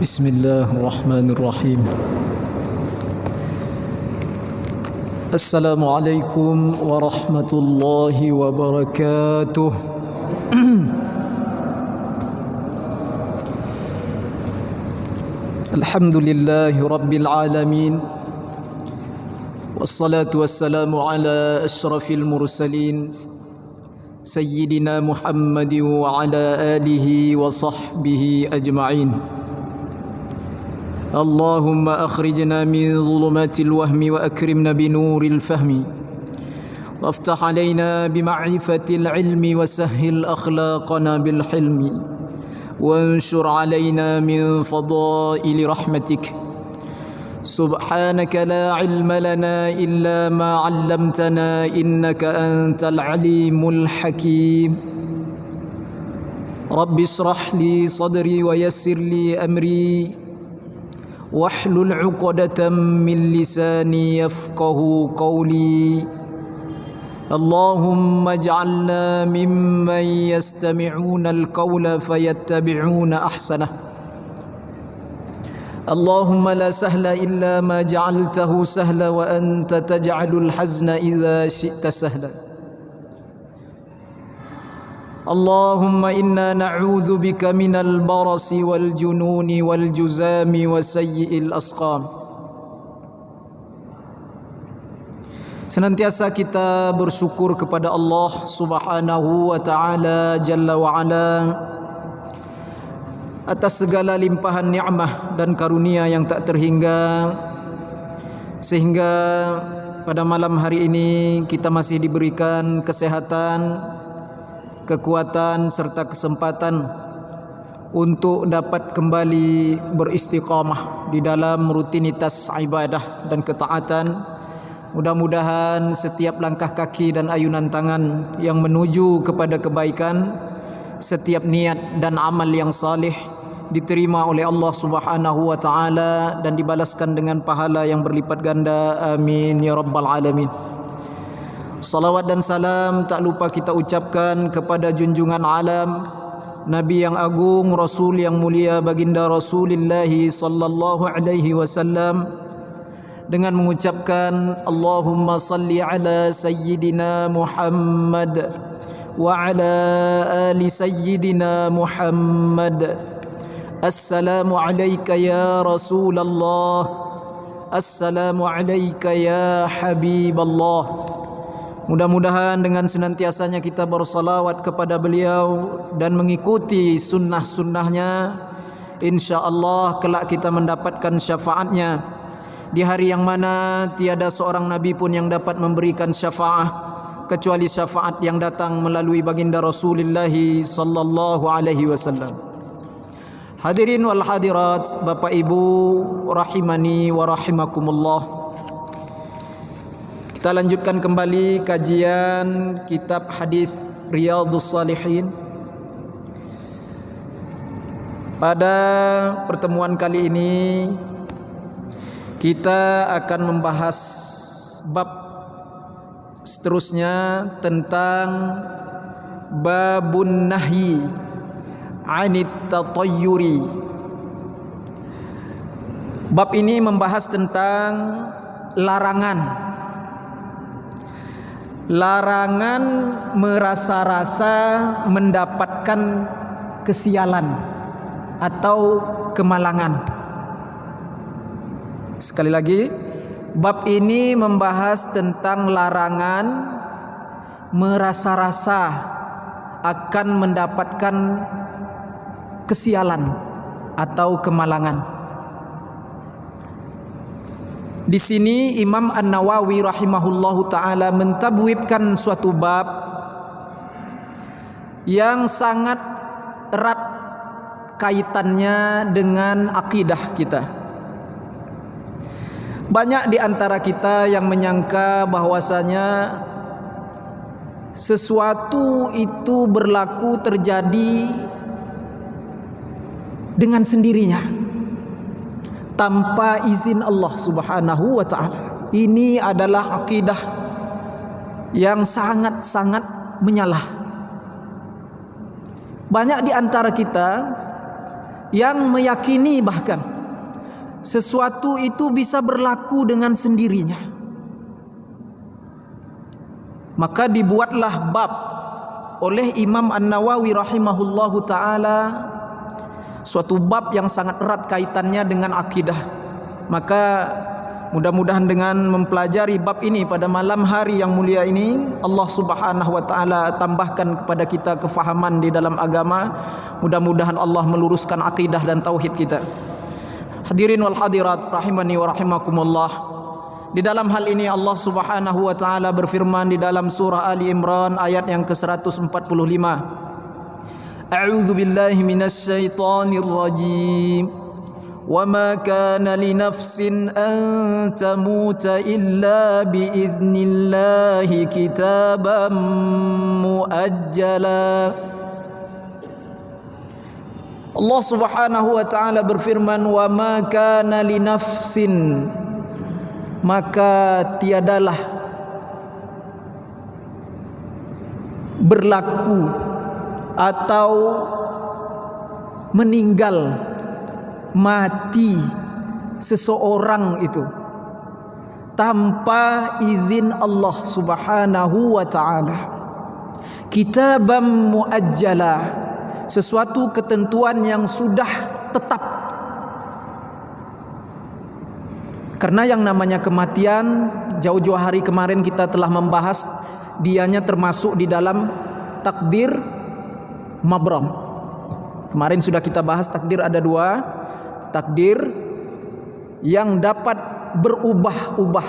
Bismillahirrahmanirrahim. Assalamualaikum warahmatullahi wabarakatuh. Alhamdulillahi rabbil alamin. Wassalatu wassalamu ala asyrafil mursalin Sayyidina Muhammadin wa ala alihi wa sahbihi ajma'in. اللهم أخرجنا من ظلمات الوهم وأكرمنا بنور الفهم وافتح علينا بمعرفة العلم وسهل أخلاقنا بالحلم وانشر علينا من فضائل رحمتك. سبحانك لا علم لنا إلا ما علمتنا إنك أنت العليم الحكيم. رب اشرح لي صدري ويسر لي أمري واحلل عقدة من لساني يفقه قولي. اللهم اجعلنا ممن يستمعون القول فيتبعون أحسنه. اللهم لا سهل إلا ما جعلته سهلا وأنت تجعل الحزن إذا شئت سهلا. اللهم إنا نعوذ بك من البرص والجنون والجزام وسيء الأسقام. Senantiasa kita bersyukur kepada Allah Subhanahu wa taala Jalla wa ala atas segala limpahan nikmat dan karunia yang tak terhingga, sehingga pada malam hari ini kita masih diberikan kesehatan, kekuatan serta kesempatan untuk dapat kembali beristiqamah di dalam rutinitas ibadah dan ketaatan. Mudah-mudahan setiap langkah kaki dan ayunan tangan yang menuju kepada kebaikan, setiap niat dan amal yang salih diterima oleh Allah Subhanahu wa taala dan dibalaskan dengan pahala yang berlipat ganda. Amin ya rabbal alamin. Salawat dan salam tak lupa kita ucapkan kepada junjungan alam, Nabi yang agung, Rasul yang mulia, baginda Rasulullah sallallahu alaihi wasallam, dengan mengucapkan Allahumma salli ala sayyidina Muhammad wa ala ali sayyidina Muhammad. Assalamu alayka ya Rasulullah, assalamu alayka ya Habiballah. Mudah-mudahan dengan senantiasanya kita bersalawat kepada beliau dan mengikuti sunnah-sunnahnya, insya-Allah kelak kita mendapatkan syafaatnya di hari yang mana tiada seorang nabi pun yang dapat memberikan syafaat kecuali syafaat yang datang melalui baginda Rasulullah sallallahu alaihi wasallam. Hadirin wal hadirat, Bapak Ibu rahimani wa rahimakumullah. Kita lanjutkan kembali kajian kitab hadis Riyadhus Shalihin. Pada pertemuan kali ini kita akan membahas bab seterusnya tentang babun nahyi 'anit tatayyuri. Bab ini membahas tentang larangan merasa-rasa mendapatkan kesialan atau kemalangan. Sekali lagi, bab ini membahas tentang larangan merasa-rasa akan mendapatkan kesialan atau kemalangan. Di sini Imam An-Nawawi rahimahullahu taala mentabwibkan suatu bab yang sangat erat kaitannya dengan akidah kita. Banyak di antara kita yang menyangka bahwasanya sesuatu itu berlaku terjadi dengan sendirinya, tanpa izin Allah Subhanahu wa taala. Ini adalah akidah yang sangat-sangat menyalah. Banyak di antara kita yang meyakini bahkan sesuatu itu bisa berlaku dengan sendirinya. Maka dibuatlah bab oleh Imam An-Nawawi rahimahullahu ta'ala, suatu bab yang sangat erat kaitannya dengan akidah. Maka mudah-mudahan dengan mempelajari bab ini pada malam hari yang mulia ini, Allah subhanahu wa ta'ala tambahkan kepada kita kefahaman di dalam agama. Mudah-mudahan Allah meluruskan akidah dan tauhid kita. Hadirin wal hadirat rahimani wa rahimakumullah. Di dalam hal ini Allah subhanahu wa ta'ala berfirman di dalam surah Ali Imran ayat yang ke-145. A'udzu billahi minasy syaithanir rajim. Wa ma kana li nafsin an tamuta illa bi idznillah kitaban muajjala. Allah subhanahu wa ta'ala berfirman, wa ma kana li nafsin, maka tiadalah berlaku atau meninggal, mati seseorang itu tanpa izin Allah subhanahu wa ta'ala. Kitaban muajjala, sesuatu ketentuan yang sudah tetap. Karena yang namanya kematian, jauh-jauh hari kemarin kita telah membahas, dianya termasuk di dalam takdir mabram. Kemarin sudah kita bahas takdir ada dua. Takdir yang dapat berubah-ubah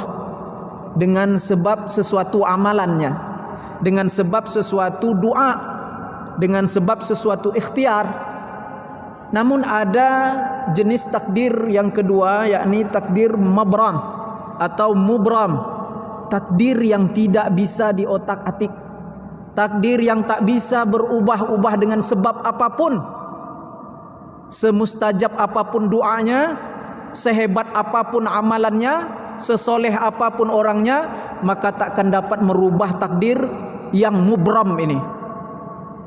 dengan sebab sesuatu amalannya, dengan sebab sesuatu doa, dengan sebab sesuatu ikhtiar. Namun ada jenis takdir yang kedua, yakni takdir mabram atau mubram, takdir yang tidak bisa diotak-atik, takdir yang tak bisa berubah-ubah dengan sebab apapun. Semustajab apapun doanya, sehebat apapun amalannya, sesoleh apapun orangnya, maka takkan dapat merubah takdir yang mubram ini.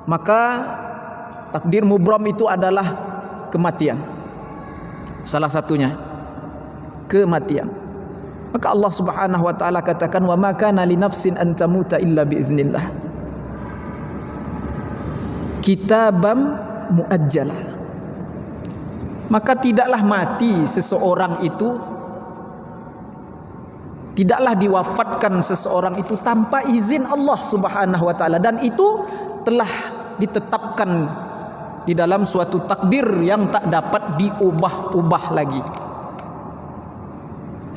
Maka takdir mubram itu adalah kematian. Salah satunya kematian. Maka Allah subhanahu wa ta'ala katakan, wa ma kana li nafsin an tamuta illa biiznillah kitabam muajjala. Maka tidaklah mati seseorang itu, tidaklah diwafatkan seseorang itu tanpa izin Allah subhanahu wa ta'ala. Dan itu telah ditetapkan di dalam suatu takdir yang tak dapat diubah-ubah lagi.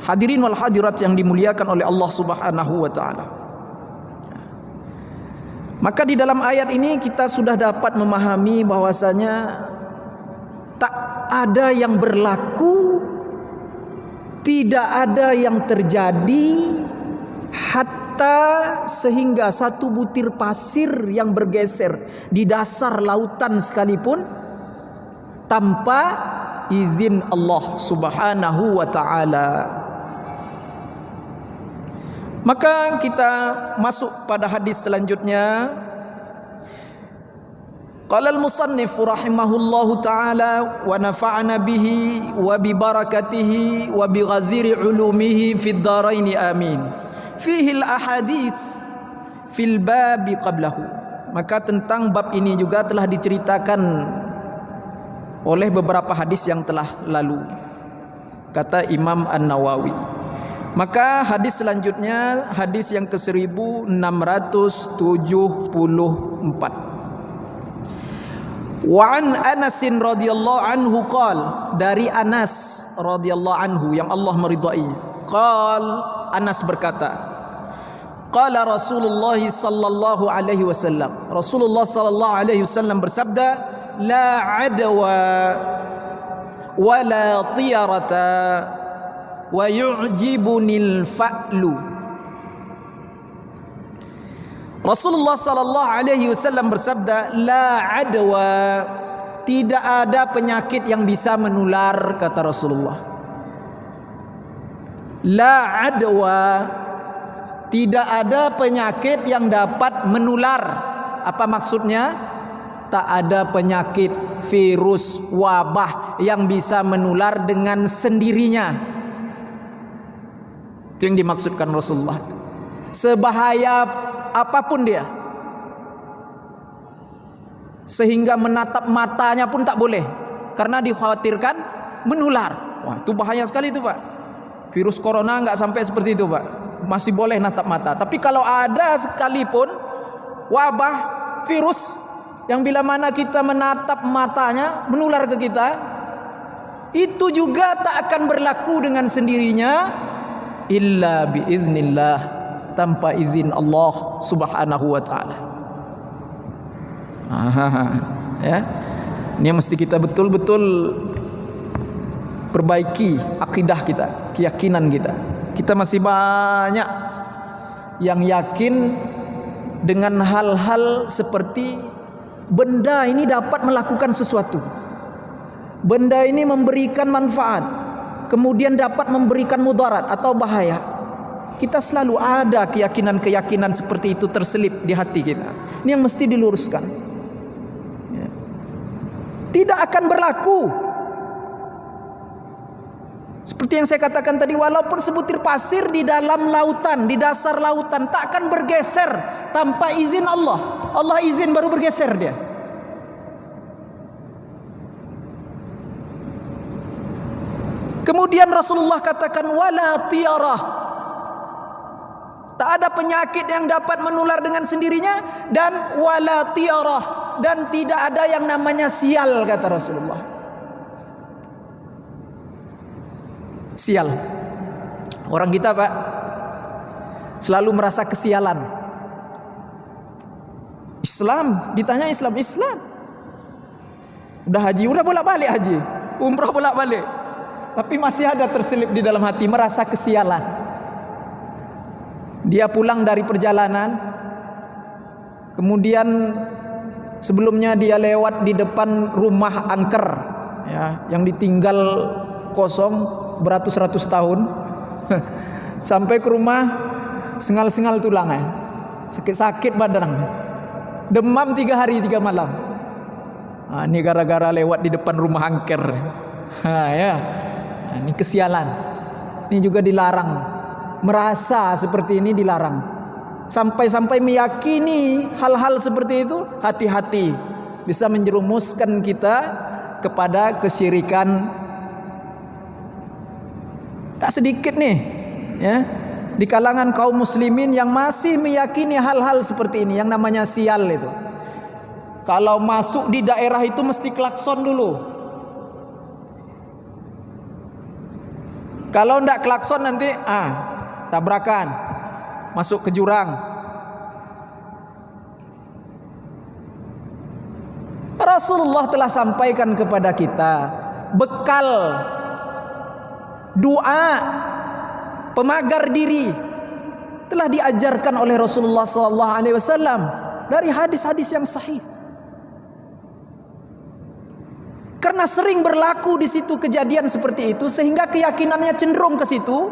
Hadirin wal hadirat yang dimuliakan oleh Allah subhanahu wa ta'ala. Maka di dalam ayat ini kita sudah dapat memahami bahwasanya tak ada yang berlaku, tidak ada yang terjadi, hatta sehingga satu butir pasir yang bergeser di dasar lautan sekalipun tanpa izin Allah subhanahu wa ta'ala. Maka kita masuk pada hadis selanjutnya. Qala al-musannif rahimahullahu ta'ala wa nafa'ana bihi wa bi barakatihi wa bi ghaziri ulumihi fid dharain amin. Fihi al-ahadits fil bab qablahu. Maka tentang bab ini juga telah diceritakan oleh beberapa hadis yang telah lalu, kata Imam An-Nawawi. Maka hadis selanjutnya, hadis yang ke-1674. Wa an Anas radhiyallahu anhu qala, dari Anas radhiyallahu anhu yang Allah meridai, qala, Anas berkata, qala Rasulullah sallallahu alaihi wasallam, Rasulullah sallallahu alaihi wasallam bersabda, la adwa wa la tiyarata wa yu'jibunil fa'lu. Rasulullah sallallahu alaihi wasallam bersabda, la adwa, tidak ada penyakit yang bisa menular, kata Rasulullah. La adwa, tidak ada penyakit yang dapat menular. Apa maksudnya? tak ada penyakit, virus, wabah yang bisa menular dengan sendirinya. Itu yang dimaksudkan Rasulullah. Sebahaya apapun dia, sehingga menatap matanya pun tak boleh, karena dikhawatirkan menular. Wah, itu bahaya sekali itu Pak. Virus corona nggak sampai seperti itu Pak, masih boleh natap mata. Tapi kalau ada sekalipun wabah, virus yang bila mana kita menatap matanya menular ke kita, itu juga tak akan berlaku dengan sendirinya illa biiznillah, tanpa izin Allah Subhanahu wa taala. Ya. Ini yang mesti kita betul-betul perbaiki akidah kita, keyakinan kita. Kita masih banyak yang yakin dengan hal-hal seperti benda ini dapat melakukan sesuatu, benda ini memberikan manfaat, kemudian dapat memberikan mudarat atau bahaya. Kita selalu ada keyakinan-keyakinan seperti itu terselip di hati kita. Ini yang mesti diluruskan. Tidak akan berlaku. Seperti yang saya katakan tadi, walaupun sebutir pasir di dalam lautan, di dasar lautan, tak akan bergeser tanpa izin Allah. Allah izin baru bergeser dia. Kemudian Rasulullah katakan wala tiarah. Tak ada penyakit yang dapat menular dengan sendirinya, dan wala tiarah, dan tidak ada yang namanya sial, kata Rasulullah. Sial. Orang kita Pak selalu merasa kesialan. Islam, ditanya Islam. Udah haji, udah bolak-balik haji, umrah bolak-balik, tapi masih ada terselip di dalam hati merasa kesialan. Dia pulang dari perjalanan, kemudian sebelumnya dia lewat di depan rumah angker, ya, yang ditinggal kosong beratus-ratus tahun. Sampai ke rumah sengal-sengal tulangnya, sakit-sakit badan, demam 3 hari 3 malam. Ini gara-gara lewat di depan rumah angker. Ya, ini kesialan. Ini juga dilarang. Merasa seperti ini dilarang. Sampai-sampai meyakini hal-hal seperti itu, hati-hati, bisa menjerumuskan kita kepada kesyirikan. Tak sedikit nih, ya, di kalangan kaum muslimin yang masih meyakini hal-hal seperti ini, yang namanya sial itu. Kalau masuk di daerah itu mesti klakson dulu. Kalau ndak klakson nanti tabrakan, masuk ke jurang. Rasulullah telah sampaikan kepada kita bekal doa pemagar diri, telah diajarkan oleh Rasulullah SAW dari hadis-hadis yang sahih. Karena sering berlaku di situ kejadian seperti itu, sehingga keyakinannya cenderung ke situ,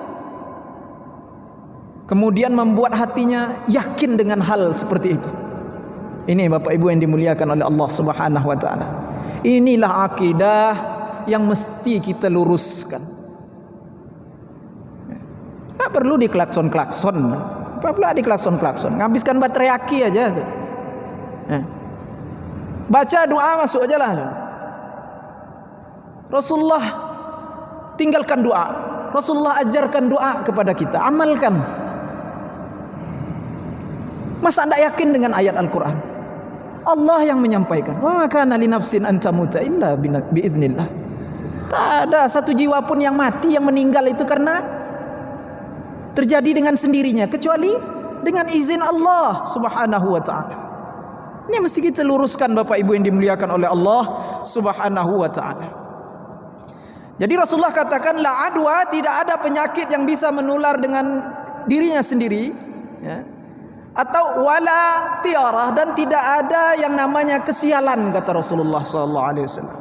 kemudian membuat hatinya yakin dengan hal seperti itu. Ini Bapak Ibu yang dimuliakan oleh Allah Subhanahu wa taala. Inilah akidah yang mesti kita luruskan. Tak perlu diklakson-klakson. Tak perlu diklakson-klakson. Ngabiskan baterai aki aja tuh. Baca doa masuk aja lah. Rasulullah tinggalkan doa. Rasulullah ajarkan doa kepada kita, amalkan. Masa anda yakin dengan ayat Al-Quran? Allah yang menyampaikan, wa kana li nafsin an tamuta illa biiznillah. Tak ada satu jiwa pun yang mati, yang meninggal itu karena terjadi dengan sendirinya, kecuali dengan izin Allah Subhanahu wa taala. Ini mesti kita luruskan Bapak Ibu yang dimuliakan oleh Allah Subhanahu wa taala. Jadi Rasulullah katakan la adwa, tidak ada penyakit yang bisa menular dengan dirinya sendiri, ya. Atau wala tiarah, dan tidak ada yang namanya kesialan, kata Rasulullah sallallahu alaihi wasallam.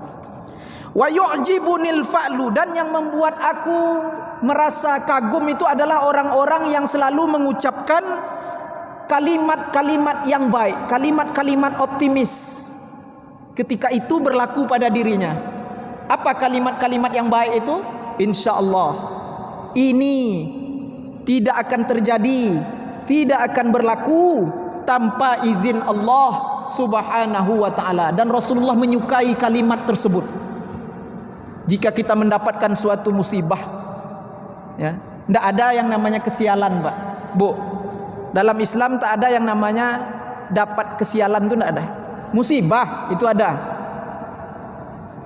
Wa yu'jibunil fa'lu, dan yang membuat aku merasa kagum itu adalah orang-orang yang selalu mengucapkan kalimat-kalimat yang baik, kalimat-kalimat optimis. ketika itu berlaku pada dirinya. Apa kalimat-kalimat yang baik itu? Insya Allah ini tidak akan terjadi, tidak akan berlaku tanpa izin Allah Subhanahu wa ta'ala. Dan Rasulullah menyukai kalimat tersebut. Jika kita mendapatkan suatu musibah, ya, tidak ada yang namanya kesialan, Pak, Bu. Dalam Islam tak ada yang namanya dapat kesialan, itu tidak ada. Musibah itu ada.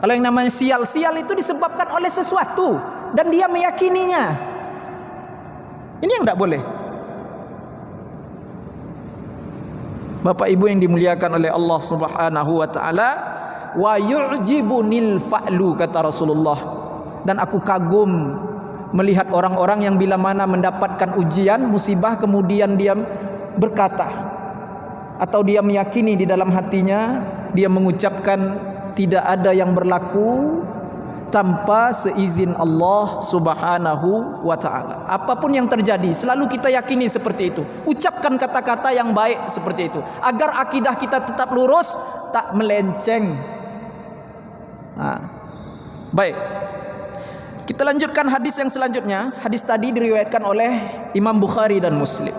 Kalau yang namanya sial itu disebabkan oleh sesuatu dan dia meyakininya. Ini yang tidak boleh. Bapak Ibu yang dimuliakan oleh Allah Subhanahu wa taala, wa yu'jibunil fa'lu, kata Rasulullah, dan aku kagum melihat orang-orang yang bila mana mendapatkan ujian, musibah, kemudian dia berkata atau dia meyakini di dalam hatinya, dia mengucapkan tidak ada yang berlaku tanpa seizin Allah Subhanahu wa ta'ala. Apapun yang terjadi, selalu kita yakini seperti itu. Ucapkan kata-kata yang baik seperti itu, agar akidah kita tetap lurus, tak melenceng. Baik, kita lanjutkan hadis yang selanjutnya. Hadis tadi diriwayatkan oleh Imam Bukhari dan Muslim.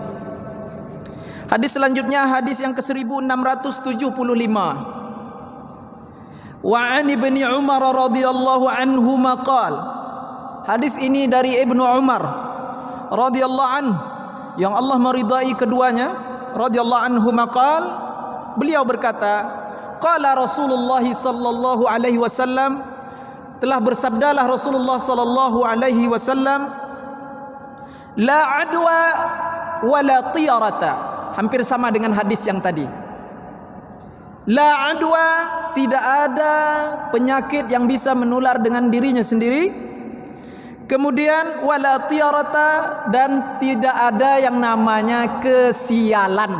Hadis selanjutnya hadis yang ke-1675. Wa 'an Ibnu Umar radhiyallahu anhu maqal. Hadis ini dari Ibnu Umar radhiyallahu anhu, yang Allah meridai keduanya, radhiyallahu anhu maqal. Beliau berkata, qala Rasulullah sallallahu alaihi wasallam, telah bersabdalah Rasulullah sallallahu alaihi wasallam, la adwa wala tiyarata. Hampir sama dengan hadis yang tadi. La adwa, tidak ada penyakit yang bisa menular dengan dirinya sendiri. Kemudian wala tiyarata, dan tidak ada yang namanya kesialan.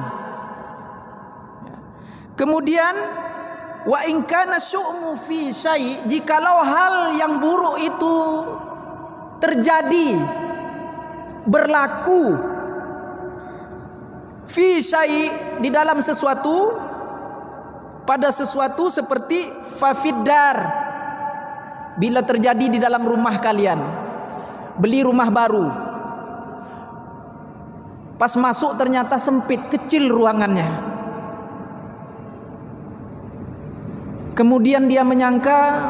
Kemudian wa in kana syu'mu fi syai', jikalau hal yang buruk itu terjadi, berlaku, fi syai', di dalam sesuatu, pada sesuatu, seperti fafiddar, bila terjadi di dalam rumah kalian, beli rumah baru, pas masuk ternyata sempit, kecil ruangannya, kemudian dia menyangka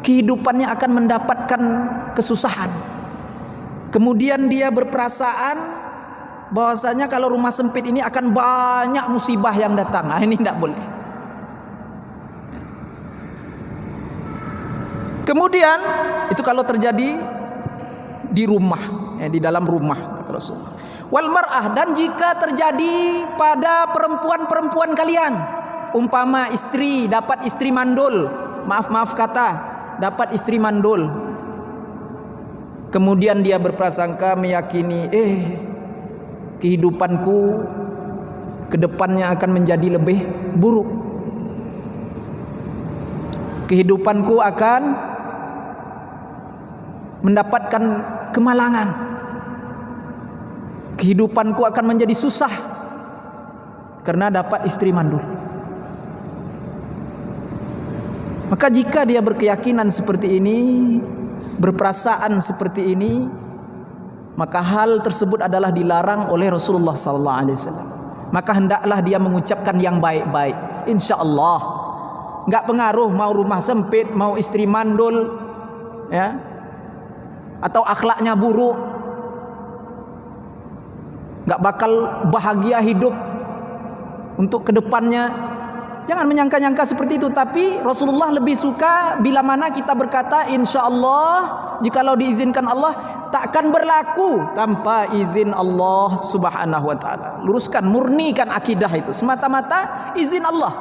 kehidupannya akan mendapatkan kesusahan, kemudian dia berperasaan bahwasanya kalau rumah sempit ini akan banyak musibah yang datang. Ini tidak boleh. Kemudian itu kalau terjadi di rumah, di dalam rumah, kata Rasulullah. Wal mar'ah, dan jika terjadi pada perempuan-perempuan kalian, umpama istri dapat istri mandul, maaf kata, dapat istri mandul, kemudian dia berprasangka, meyakini, kehidupanku kedepannya akan menjadi lebih buruk, kehidupanku akan mendapatkan kemalangan, kehidupanku akan menjadi susah karena dapat istri mandul. Maka jika dia berkeyakinan seperti ini, berperasaan seperti ini, maka hal tersebut adalah dilarang oleh Rasulullah sallallahu alaihi wasallam. Maka hendaklah dia mengucapkan yang baik-baik. Insyaallah, enggak pengaruh mau rumah sempit, mau istri mandul, ya, atau akhlaknya buruk, enggak bakal bahagia hidup untuk kedepannya. Jangan menyangka-nyangka seperti itu. Tapi Rasulullah lebih suka bila mana kita berkata insyaallah, jikalau diizinkan Allah, takkan berlaku tanpa izin Allah Subhanahu wa taala. Luruskan, murnikan akidah itu. Semata-mata izin Allah.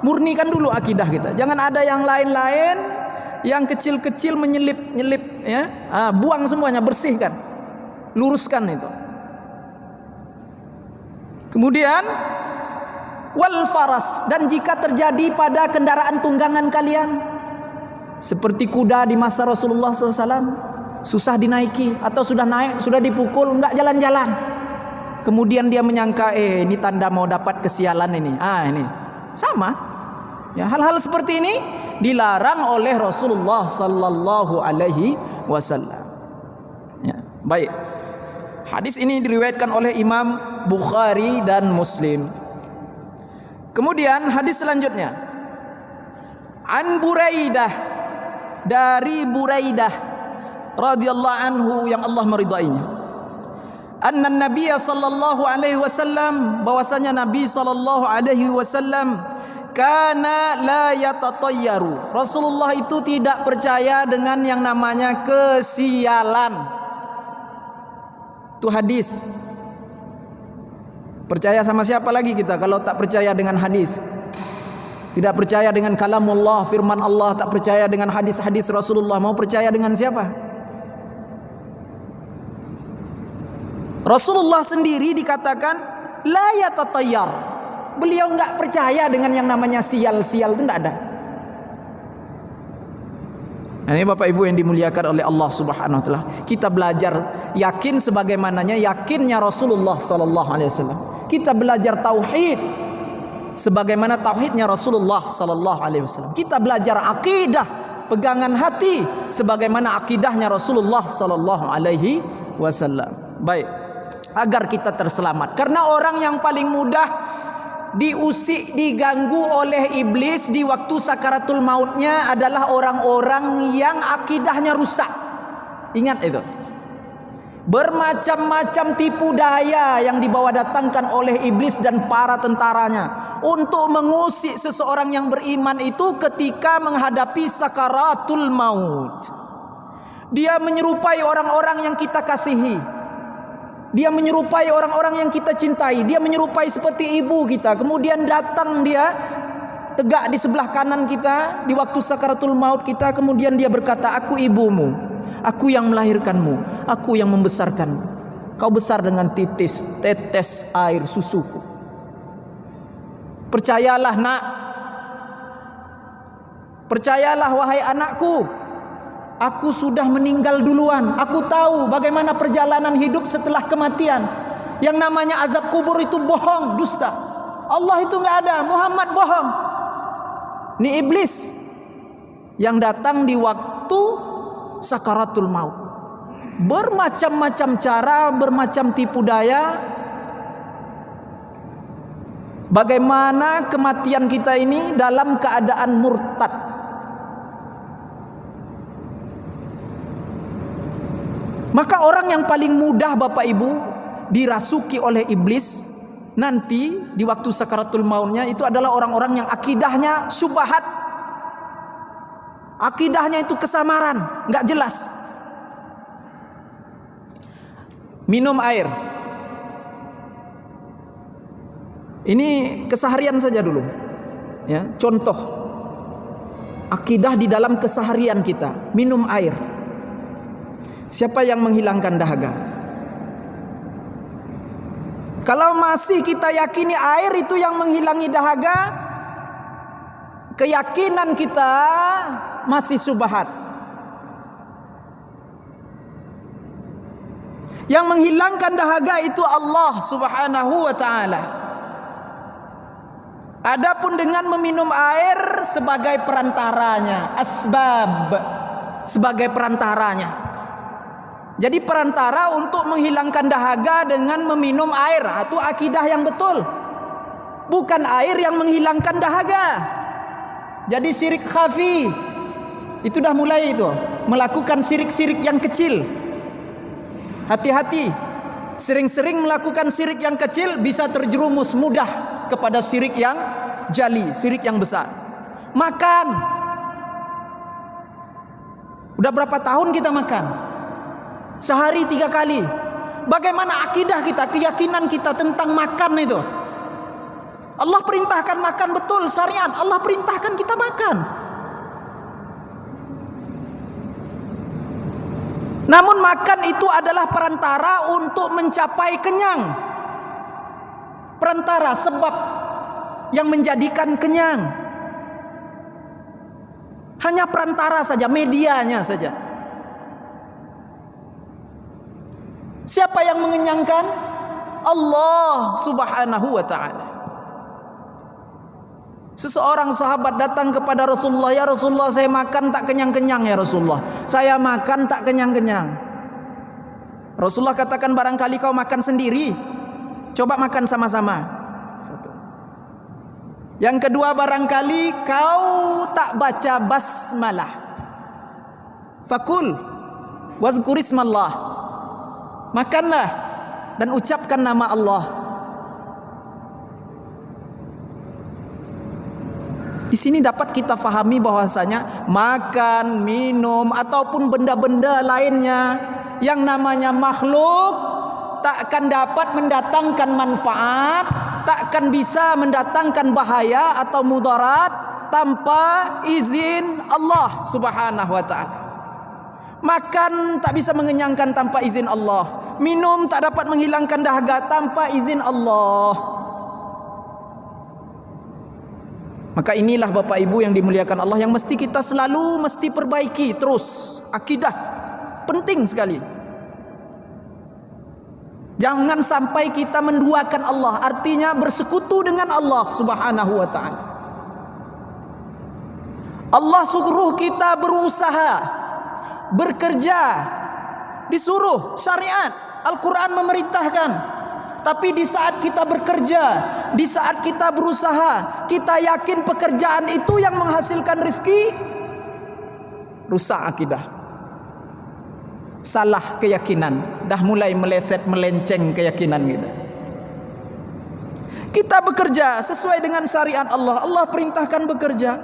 Murnikan dulu akidah kita. Jangan ada yang lain-lain, yang kecil-kecil menyelip-nyelip, ya. Buang semuanya, bersihkan. Luruskan itu. Kemudian wal faras, dan jika terjadi pada kendaraan tunggangan kalian, seperti kuda di masa Rasulullah SAW, susah dinaiki, atau sudah naik, sudah dipukul, enggak jalan-jalan, kemudian dia menyangka, ini tanda mau dapat kesialan ini. Ini sama, Ya, hal-hal seperti ini dilarang oleh Rasulullah sallallahu alaihi wasallam. Ya, baik. Hadis ini diriwayatkan oleh Imam Bukhari dan Muslim. Kemudian hadis selanjutnya, an Buraidah, dari Buraidah radhiyallahu anhu yang Allah meridainya, anna Nabi sallallahu alaihi wasallam, bahwasanya Nabi sallallahu alaihi wasallam kana la yatatayyaru, Rasulullah itu tidak percaya dengan yang namanya kesialan. Itu hadis. Percaya sama siapa lagi kita kalau tak percaya dengan hadis? Tidak percaya dengan kalamullah, firman Allah, tak percaya dengan hadis-hadis Rasulullah, mau percaya dengan siapa? Rasulullah sendiri dikatakan la yatatayyar. Beliau enggak percaya dengan yang namanya sial-sial, itu enggak ada. Nah, ini Bapak Ibu yang dimuliakan oleh Allah Subhanahu wa taala. Kita belajar yakin sebagaimananya yakinnya Rasulullah sallallahu alaihi wasallam. Kita belajar tauhid sebagaimana tauhidnya Rasulullah sallallahu alaihi wasallam. Kita belajar akidah, pegangan hati sebagaimana akidahnya Rasulullah sallallahu alaihi wasallam. Baik, agar kita terselamat. Karena orang yang paling mudah diusik, diganggu oleh iblis di waktu sakaratul mautnya adalah orang-orang yang akidahnya rusak. Ingat itu. Bermacam-macam tipu daya yang dibawa datangkan oleh iblis dan para tentaranya untuk mengusik seseorang yang beriman itu ketika menghadapi sakaratul maut. Dia menyerupai orang-orang yang kita kasihi. Dia menyerupai orang-orang yang kita cintai. Dia menyerupai seperti ibu kita. Kemudian datang dia tegak di sebelah kanan kita di waktu sakaratul maut kita. Kemudian dia berkata, aku ibumu, aku yang melahirkanmu, aku yang membesarkanmu. Kau besar dengan tetes air susuku. Percayalah nak, percayalah wahai anakku, aku sudah meninggal duluan. Aku tahu bagaimana perjalanan hidup setelah kematian. Yang namanya azab kubur itu bohong, dusta. Allah itu enggak ada, Muhammad bohong. Ini iblis yang datang di waktu sakaratul maut. Bermacam-macam cara, bermacam tipu daya. Bagaimana kematian kita ini dalam keadaan murtad. Maka orang yang paling mudah Bapak Ibu dirasuki oleh iblis nanti di waktu sakaratul mautnya itu adalah orang-orang yang akidahnya syubhat. Akidahnya itu kesamaran, enggak jelas. Minum air. Ini keseharian saja dulu. Ya, contoh akidah di dalam keseharian kita, minum air. Siapa yang menghilangkan dahaga? Kalau masih kita yakini air itu yang menghilangi dahaga, keyakinan kita masih subhat. Yang menghilangkan dahaga itu Allah Subhanahu wa taala. Adapun dengan meminum air sebagai perantaranya, asbab, sebagai perantaranya. Jadi perantara untuk menghilangkan dahaga dengan meminum air. Itu akidah yang betul. Bukan air yang menghilangkan dahaga. Jadi syirik khafi. Itu dah mulai itu. Melakukan syirik-syirik yang kecil. Hati-hati. Sering-sering melakukan syirik yang kecil bisa terjerumus mudah kepada syirik yang jali, syirik yang besar. Makan. Udah berapa tahun kita makan? Sehari 3 kali. Bagaimana akidah kita, keyakinan kita tentang makan itu? Allah perintahkan makan, betul, syariat. Allah perintahkan kita makan. Namun makan itu adalah perantara untuk mencapai kenyang. Perantara, sebab yang menjadikan kenyang. Hanya perantara saja, medianya saja. Siapa yang mengenyangkan? Allah Subhanahu wa taala. Seseorang sahabat datang kepada Rasulullah, "Ya Rasulullah, saya makan tak kenyang-kenyang ya Rasulullah. Saya makan tak kenyang-kenyang." Rasulullah katakan, "Barangkali kau makan sendiri. Coba makan sama-sama." Satu. Yang kedua, barangkali kau tak baca basmalah. Fakul wazkurismallah. Makanlah dan ucapkan nama Allah. Di sini dapat kita fahami bahwasanya makan, minum ataupun benda-benda lainnya yang namanya makhluk takkan dapat mendatangkan manfaat, takkan bisa mendatangkan bahaya atau mudarat tanpa izin Allah Subhanahu wa taala. Makan tak bisa mengenyangkan tanpa izin Allah. Minum tak dapat menghilangkan dahaga tanpa izin Allah. Maka inilah Bapak Ibu yang dimuliakan Allah yang mesti kita selalu perbaiki terus. Akidah penting sekali. Jangan sampai kita menduakan Allah, artinya bersekutu dengan Allah Subhanahu wa taala. Allah suruh kita berusaha, bekerja, disuruh syariat, Al-Quran memerintahkan. Tapi di saat kita bekerja, di saat kita berusaha, kita yakin pekerjaan itu yang menghasilkan rezeki, rusak akidah, salah keyakinan, dah mulai meleset melenceng keyakinan kita. Kita bekerja sesuai dengan syariat Allah. Allah perintahkan bekerja,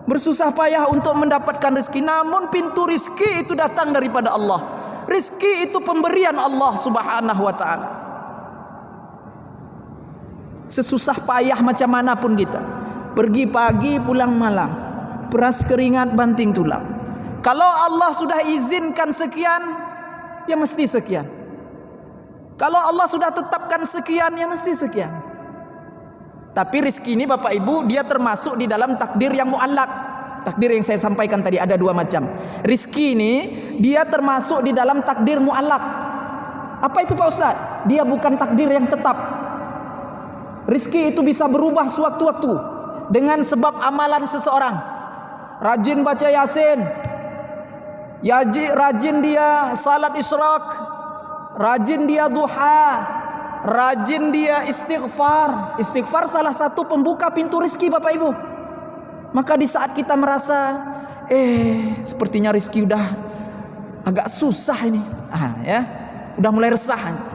bersusah payah untuk mendapatkan rezeki. Namun pintu rezeki itu datang daripada Allah. Rezeki itu pemberian Allah Subhanahu wa taala. Sesusah payah macam mana pun kita, pergi pagi pulang malam, peras keringat banting tulang. Kalau Allah sudah izinkan sekian, ya mesti sekian. Kalau Allah sudah tetapkan sekian, ya mesti sekian. Tapi rezeki ini Bapak Ibu, dia termasuk di dalam takdir yang muallak. Takdir yang saya sampaikan tadi ada dua macam. Rezeki ini dia termasuk di dalam takdir muallak. Apa itu Pak Ustaz? Dia bukan takdir yang tetap. Rezeki itu bisa berubah sewaktu-waktu dengan sebab amalan seseorang. Rajin baca Yasin, rajin dia salat isyraq, rajin dia duha, rajin dia istighfar. Istighfar salah satu pembuka pintu rezeki Bapak Ibu. Maka di saat kita merasa sepertinya rezeki udah agak susah ini, udah mulai resah,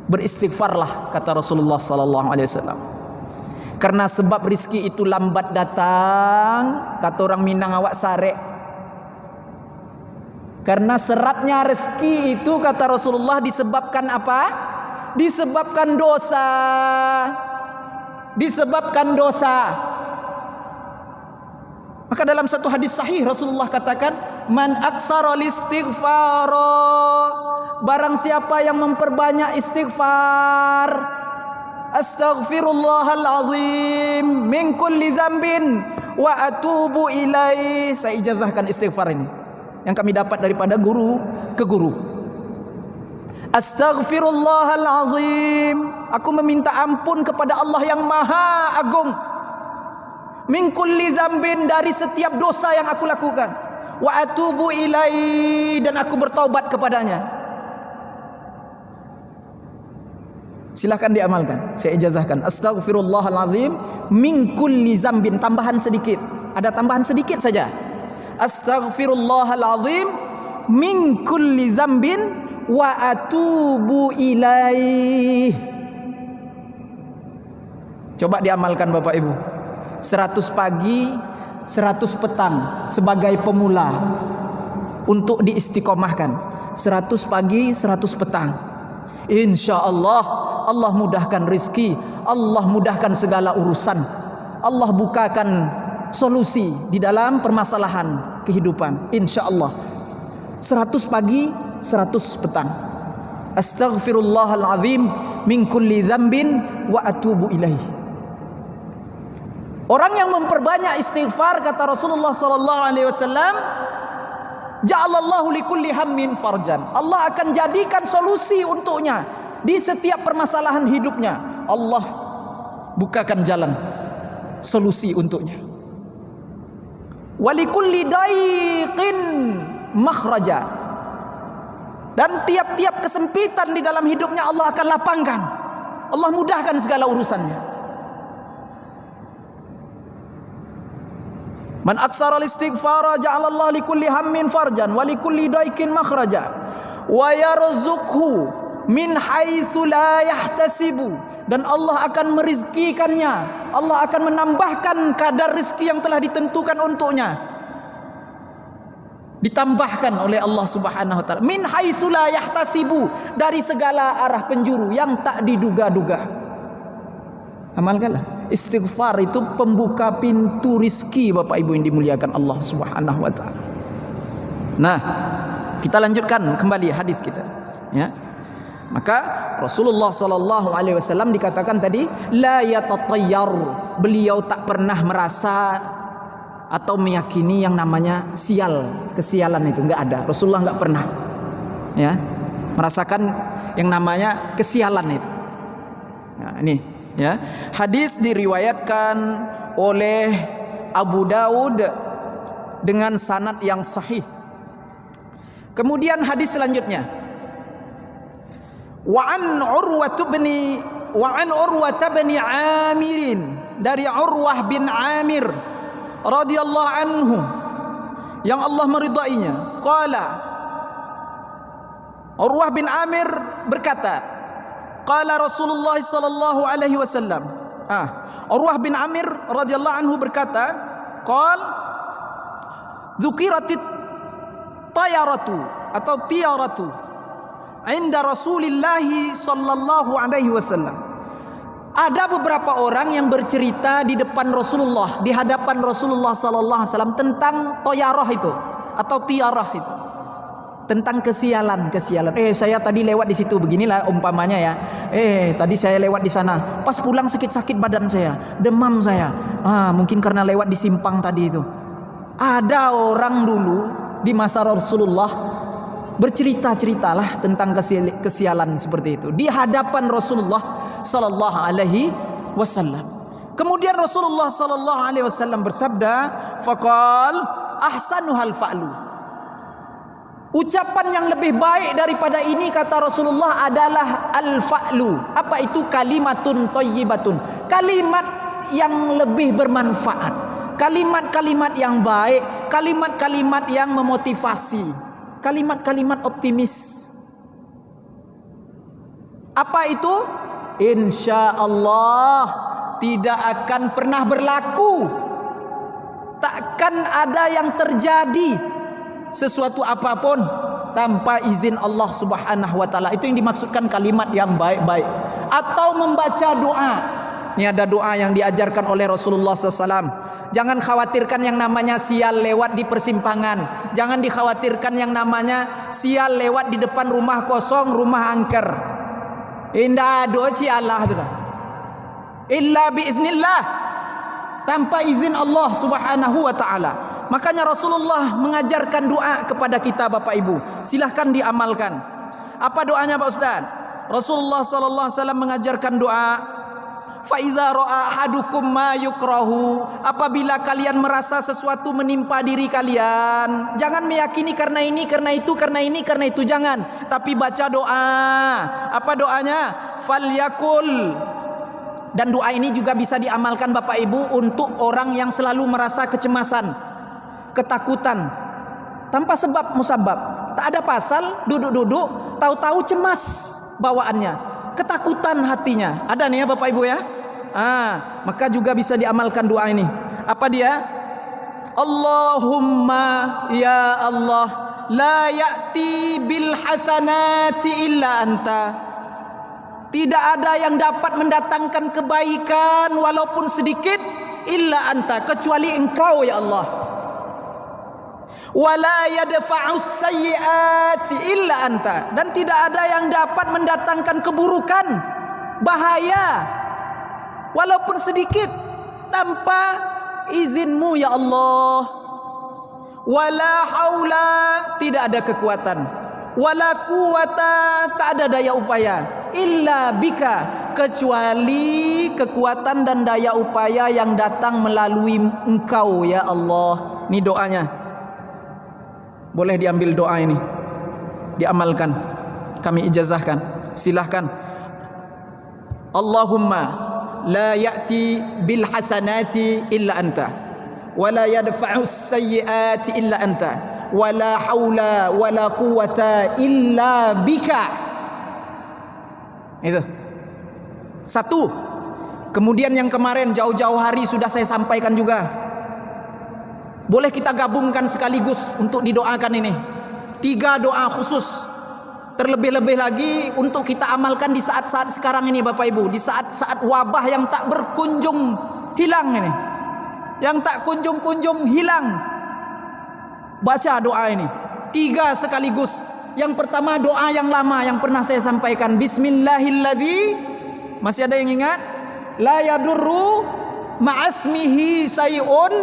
beristighfarlah kata Rasulullah sallallahu alaihi wasallam. Karena sebab rezeki itu lambat datang, kata orang Minang awak sarek. Karena seratnya rezeki itu kata Rasulullah disebabkan apa? Disebabkan dosa. Disebabkan dosa. Maka dalam satu hadis sahih Rasulullah katakan, "Man aksara listighfara." Barang siapa yang memperbanyak istighfar, astaghfirullahalazim min kulli dzambin wa atubu ilaih. Saya ijazahkan istighfar ini yang kami dapat daripada guru ke guru. Astaghfirullahalazim, aku meminta ampun kepada Allah yang Maha Agung. Min kulli dzambin, dari setiap dosa yang aku lakukan. Wa atubu ilaih, dan aku bertaubat kepadanya. Silakan diamalkan. Saya ijazahkan. Astaghfirullahalazim min kulli dzambin, tambahan sedikit. Ada tambahan sedikit saja. Astaghfirullahalazim min kulli dzambin wa atubu ilaih. Coba diamalkan Bapak Ibu. 100 pagi, 100 petang sebagai pemula untuk diistiqomahkan. 100 pagi, 100 petang. InsyaAllah Allah mudahkan rezeki, Allah mudahkan segala urusan, Allah bukakan solusi di dalam permasalahan kehidupan. InsyaAllah 100 pagi, 100 petang. Astaghfirullahalazim min kulli dzambin wa atubu ilaih. Orang yang memperbanyak istighfar kata Rasulullah sallallahu alaihi wasallam, ja'alallahu likulli hammin farjan. Allah akan jadikan solusi untuknya di setiap permasalahan hidupnya. Allah bukakan jalan solusi untuknya. Walikulli daiqin makhraja, dan tiap-tiap kesempitan di dalam hidupnya Allah akan lapangkan, Allah mudahkan segala urusannya. Man aksara al-istighfara ja'alallahu likulli hammin farjan wa likulli daikin makhraja wa yarzuqhu min haitsu la yahtasibu, dan Allah akan merizkikannya, Allah akan menambahkan kadar rezeki yang telah ditentukan untuknya, ditambahkan oleh Allah Subhanahu wa taala. Min haitsu la yahtasibu, dari segala arah penjuru yang tak diduga-duga. Amalkanlah. Istighfar itu pembuka pintu rizki, Bapak Ibu yang dimuliakan Allah Subhanahu wa taala. Nah, kita lanjutkan kembali hadis kita, ya. Maka Rasulullah sallallahu alaihi wasallam dikatakan tadi la yatatayyar, beliau tak pernah merasa atau meyakini yang namanya sial, kesialan itu enggak ada. Rasulullah enggak pernah, ya, merasakan yang namanya kesialan itu. Ya, ini, ya, hadis diriwayatkan oleh Abu Daud dengan sanad yang sahih. Kemudian hadis selanjutnya, wa an Urwah bin Amir, dari Urwah bin Amir radhiyallahu anhu yang Allah meridainya, qala, Urwah bin Amir berkata, qala Rasulullah sallallahu alaihi wasallam. Urwah bin Amir radhiyallahu anhu berkata, qal dzukiratit tayaratu atau tiaratu inda Rasulillah sallallahu alaihi wasallam. Ada beberapa orang yang bercerita di depan Rasulullah, di hadapan Rasulullah sallallahu alaihi wasallam tentang toyarah itu atau tiarah itu, tentang kesialan. Saya tadi lewat di situ, beginilah umpamanya ya. Tadi saya lewat di sana, pas pulang sakit-sakit badan saya, demam saya. Mungkin karena lewat di simpang tadi itu. Ada orang dulu di masa Rasulullah bercerita-ceritalah tentang kesialan seperti itu di hadapan Rasulullah sallallahu alaihi wasallam. Kemudian Rasulullah sallallahu alaihi wasallam bersabda, faqal ahsanuhal fa'lu. Ucapan yang lebih baik daripada ini, kata Rasulullah, adalah al-fa'lu. Apa itu? Kalimatun thayyibatun, kalimat yang lebih bermanfaat, kalimat-kalimat yang baik, kalimat-kalimat yang memotivasi, kalimat-kalimat optimis. Apa itu? Insya Allah tidak akan pernah berlaku, takkan ada yang terjadi sesuatu apapun tanpa izin Allah Subhanahu wa taala. Itu yang dimaksudkan kalimat yang baik-baik. Atau membaca doa. Ini ada doa yang diajarkan oleh Rasulullah SAW. Jangan khawatirkan yang namanya sial lewat di persimpangan. Jangan dikhawatirkan yang namanya sial lewat di depan rumah kosong, rumah angker. Indah doci Allah itu dah. Illa biiznillah, tanpa izin Allah Subhanahu wa taala. Makanya Rasulullah mengajarkan doa kepada kita, Bapak Ibu. Silahkan diamalkan. Apa doanya Pak Ustaz? Rasulullah sallallahu alaihi wasallam mengajarkan doa, fa iza ra'a ahadukum ma yukrahu, apabila kalian merasa sesuatu menimpa diri kalian, jangan meyakini karena ini, karena itu, karena ini, karena itu, jangan. Tapi baca doa. Apa doanya? Falyakul. Dan doa ini juga bisa diamalkan Bapak Ibu untuk orang yang selalu merasa kecemasan, ketakutan, tanpa sebab musabab. Tak ada pasal, duduk-duduk, tahu-tahu cemas bawaannya, ketakutan hatinya. Ada nih ya Bapak Ibu ya. Maka juga bisa diamalkan doa ini. Apa dia? Allahumma ya Allah, la ya'ti bil hasanati illa anta. Tidak ada yang dapat mendatangkan kebaikan walaupun sedikit illa anta, kecuali engkau ya Allah. Wala yadfa'us sayyi'ati illa anta, dan tidak ada yang dapat mendatangkan keburukan, bahaya walaupun sedikit tanpa izinmu ya Allah. Wala haula, tidak ada kekuatan, wala quwata, tak ada daya upaya, illa bika, kecuali kekuatan dan daya upaya yang datang melalui Engkau ya Allah. Ini doanya. Boleh diambil doa ini, diamalkan. Kami ijazahkan. Silahkan. Allahumma la ya'ti bil hasanati illa anta, wa la yadfa'u sayyiati illa anta, wa la haula wa la quwata illa bika. Itu. Satu. Kemudian yang kemarin jauh-jauh hari sudah saya sampaikan juga. Boleh kita gabungkan sekaligus untuk didoakan ini. 3 doa khusus. Terlebih-lebih lagi untuk kita amalkan di saat-saat sekarang ini Bapak Ibu. Di saat-saat wabah yang tak berkunjung hilang ini. Yang tak kunjung-kunjung hilang. Baca doa ini. 3 sekaligus. Yang pertama doa yang lama yang pernah saya sampaikan. Bismillahilladzi, masih ada yang ingat? La yadurru ma'asmihi say'un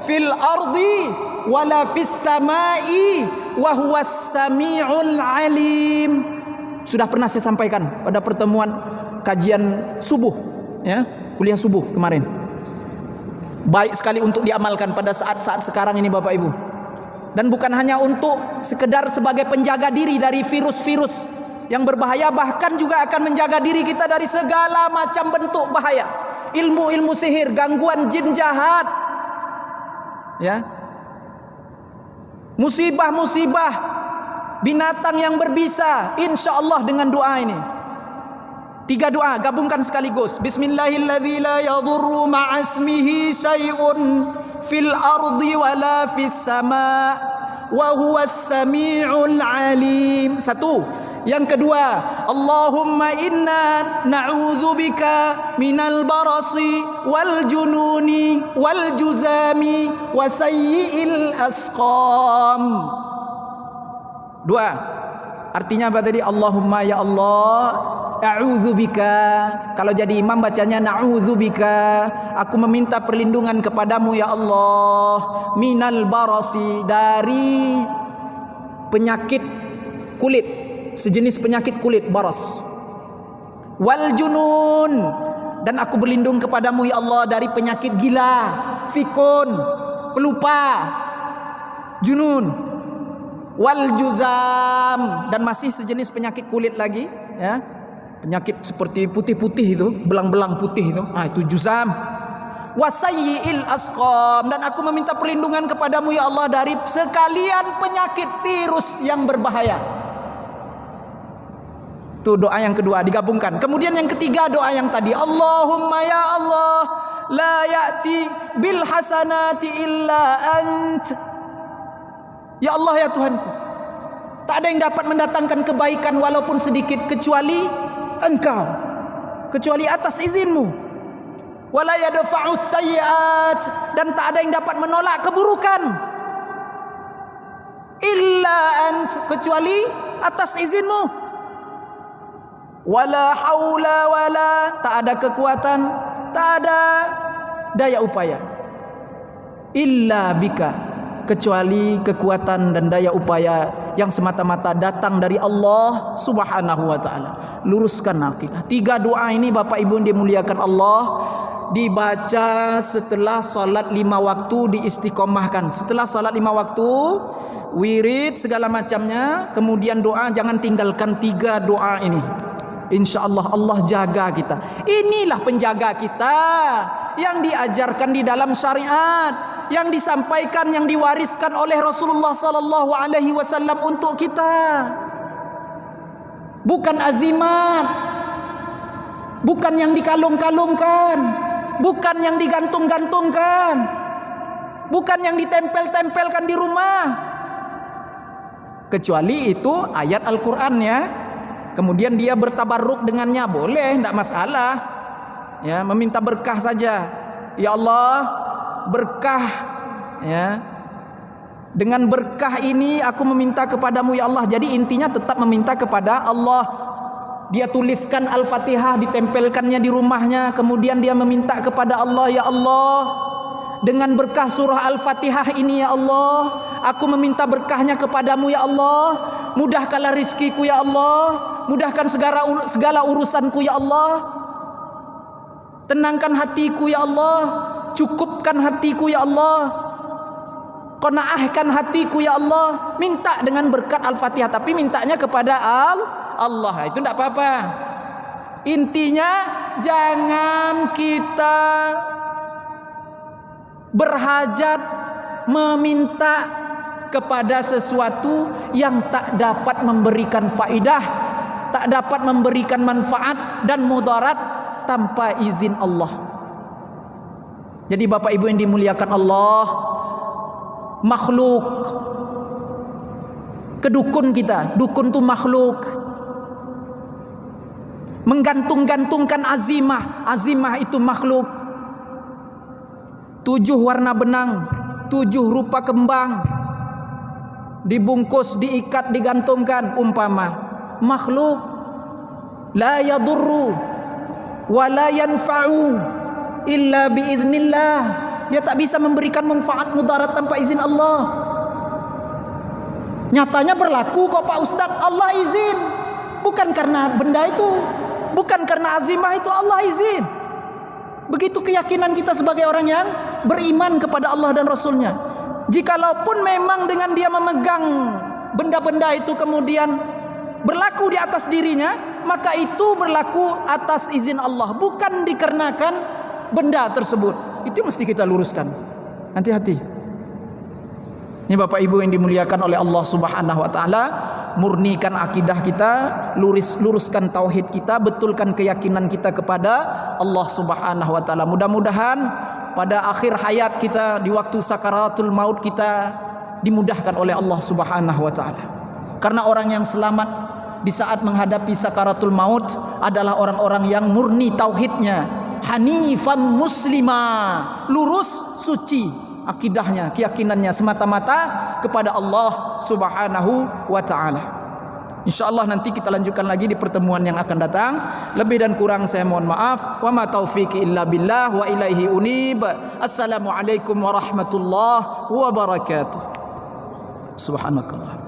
fil ardi wala fis samai wa huwas samiul alim. Sudah pernah saya sampaikan pada pertemuan kajian subuh ya, kuliah subuh kemarin. Baik sekali untuk diamalkan pada saat-saat sekarang ini Bapak Ibu. Dan bukan hanya untuk sekedar sebagai penjaga diri dari virus-virus yang berbahaya, bahkan juga akan menjaga diri kita dari segala macam bentuk bahaya. Ilmu-ilmu sihir, gangguan jin jahat. Ya. Musibah-musibah, binatang yang berbisa, insya Allah dengan doa ini. 3 doa gabungkan sekaligus. Bismillahilladzi la yadurru ma'asmihi syai'un fil ardi wala fis sama wa huwas samiul alim. 1. Yang kedua, Allahumma inna na'udzubika minal barasi wal jununi wal juzami wa sayyi'il asqam. 2. Artinya apa tadi? Allahumma ya Allah, a'udzubika. Kalau jadi imam bacanya na'udzubika, aku meminta perlindungan kepadamu ya Allah, minal barasi, dari penyakit kulit, sejenis penyakit kulit baras. Wal junun, dan aku berlindung kepadamu ya Allah dari penyakit gila, fikun, pelupa, junun. Wal juzam, dan masih sejenis penyakit kulit lagi ya. Penyakit seperti putih-putih itu, belang-belang putih itu. Itu juzam. Wasayyi'il asqam, dan aku meminta perlindungan kepadamu ya Allah dari sekalian penyakit virus yang berbahaya. Itu doa yang kedua digabungkan. Kemudian yang ketiga doa yang tadi, Allahumma ya Allah la ya'ti bil hasanati illa ant. Ya Allah ya Tuhanku, tak ada yang dapat mendatangkan kebaikan walaupun sedikit kecuali Engkau, kecuali atas izinmu. Wala yadfa'us sayyi'at, dan tak ada yang dapat menolak keburukan illa ant, kecuali atas izinmu. Wala haula wala, tak ada kekuatan, tak ada daya upaya, illa bika, kecuali kekuatan dan daya upaya yang semata-mata datang dari Allah Subhanahu wa ta'ala. Luruskan akidah. 3 doa ini Bapak Ibu yang dimuliakan Allah, dibaca setelah salat 5 waktu, diistiqomahkan. Setelah salat 5 waktu, wirid segala macamnya, kemudian doa, jangan tinggalkan 3 doa ini. InsyaAllah Allah jaga kita. Inilah penjaga kita yang diajarkan di dalam syariat, yang disampaikan, yang diwariskan oleh Rasulullah sallallahu alaihi wasallam untuk kita. Bukan azimat, bukan yang dikalung-kalungkan, bukan yang digantung-gantungkan, bukan yang ditempel-tempelkan di rumah. Kecuali itu ayat Al-Quran ya. Kemudian dia bertabarruk dengannya, boleh, tidak masalah. Ya, meminta berkah saja. Ya Allah, berkah ya. Dengan berkah ini aku meminta kepadamu ya Allah. Jadi intinya tetap meminta kepada Allah. Dia tuliskan Al-Fatihah, ditempelkannya di rumahnya, kemudian dia meminta kepada Allah, ya Allah, dengan berkah surah Al-Fatihah ini ya Allah, aku meminta berkahnya kepadamu ya Allah. Mudahkanlah rizkiku ya Allah, mudahkan segala urusanku ya Allah. Tenangkan hatiku ya Allah, cukupkan hatiku ya Allah, qanaahkan hatiku ya Allah. Minta dengan berkat Al-Fatihah, tapi mintanya kepada Allah. Itu tidak apa-apa. Intinya jangan kita berhajat meminta kepada sesuatu yang tak dapat memberikan faidah, tak dapat memberikan manfaat dan mudarat tanpa izin Allah. Jadi Bapak Ibu yang dimuliakan Allah, makhluk, kedukun kita, dukun itu makhluk, menggantung-gantungkan azimah itu makhluk. 7 warna benang, 7 rupa kembang, dibungkus, diikat, digantungkan, umpama makhluk. La yadurru wa la yanfa'u illa biiznillah. Dia tak bisa memberikan manfaat mudarat tanpa izin Allah. Nyatanya berlaku kok Pak Ustadz, Allah izin. Bukan karena benda itu, bukan karena azimah itu, Allah izin. Begitu keyakinan kita sebagai orang yang beriman kepada Allah dan Rasulnya. Jikalaupun memang dengan dia memegang benda-benda itu kemudian berlaku di atas dirinya, maka itu berlaku atas izin Allah, bukan dikarenakan benda tersebut. Itu mesti kita luruskan. Hati-hati. Ini Bapak Ibu yang dimuliakan oleh Allah Subhanahu wa taala, murnikan akidah kita, luruskan tauhid kita, betulkan keyakinan kita kepada Allah Subhanahu wa taala. Mudah-mudahan pada akhir hayat kita, di waktu sakaratul maut kita, dimudahkan oleh Allah Subhanahu wa taala. Karena orang yang selamat di saat menghadapi sakaratul maut adalah orang-orang yang murni tauhidnya, hanifan muslimah, lurus suci akidahnya, keyakinannya semata-mata kepada Allah Subhanahu wa taala. Insyaallah nanti kita lanjutkan lagi di pertemuan yang akan datang. Lebih dan kurang saya mohon maaf. Wa ma taufiqi illa billah wa ilaihi unib. Assalamualaikum warahmatullahi wabarakatuh. Subhanakallah.